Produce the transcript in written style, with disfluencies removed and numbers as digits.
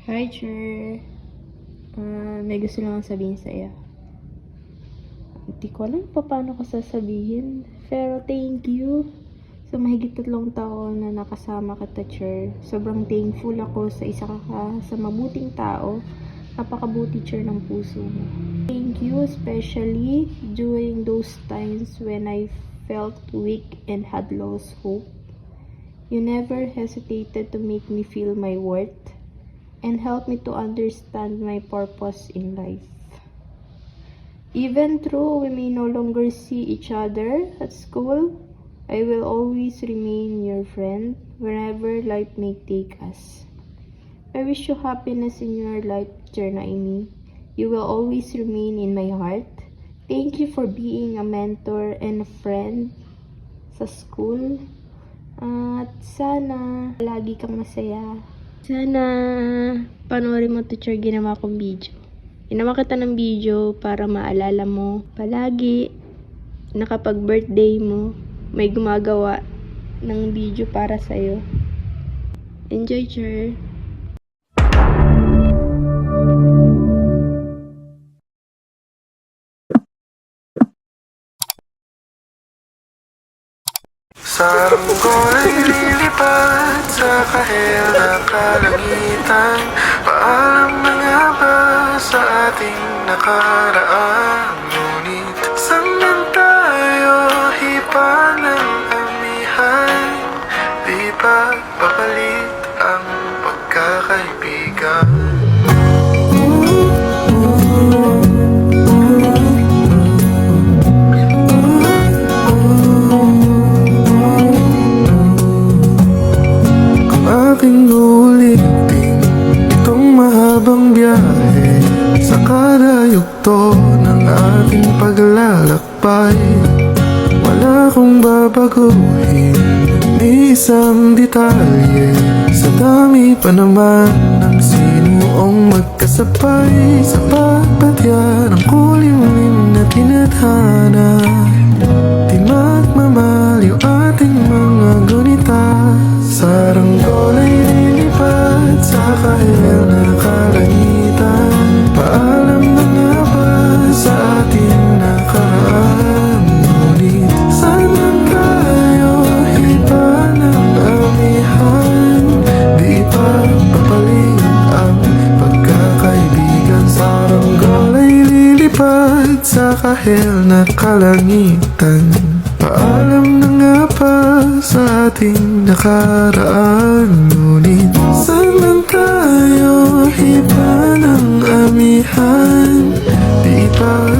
Hi, Cher. May gusto lang akong sabihin sa iyo. Hindi ko alam pa paano ko sasabihin. Pero thank you. Sa mahigit 3 taon na nakasama kita, Cher. Sobrang thankful ako sa isa ka sa mabuting tao. Napakabuti, Cher, ng puso mo. Thank you, especially during those times when I felt weak and had lost hope. You never hesitated to make me feel my worth and help me to understand my purpose in life. Even though we may no longer see each other at school, I will always remain your friend wherever life may take us. I wish you happiness in your life, Chernaini. You will always remain in my heart. Thank you for being a mentor and a friend sa school. At sana lagi kang masaya. Sana panoorin mo to, Cher, ginawa kong video. Ginawa kita ng video para maalala mo palagi na kapag birthday mo, may gumagawa ng video para sa'yo. Enjoy, Cher! Sarang ko'y lilipad sa kahel na kalangitan. Paalam na nga ba sa ating nakaraan? Ngunit saan man tayo hipa ng amihan? Di pa papalit ang pagkakaibigan. Aking ulitin itong mahabang biyahe sa kada yugto ng ating paglalakbay. Wala kong babaguhin ni isang detalye sa dami pa naman ng sinuong magkasabay sa pagbatya ng kulimlim na tinadhana. Di magmamaliw ating mga gunita. Saranggola ay lilipad sa kahel na kalangitan. Paalam na nga ba sa ating nakaraan? Ngunit saan man tayo hipa ng amihan? Di pa papalit ang pagkakaibigan. Saranggola ay lilipad sa kahel na kalangitan. Paalam na nga pa sa ating nakaraan. Ngunit saan man tayo hipa ng amihan? Di pa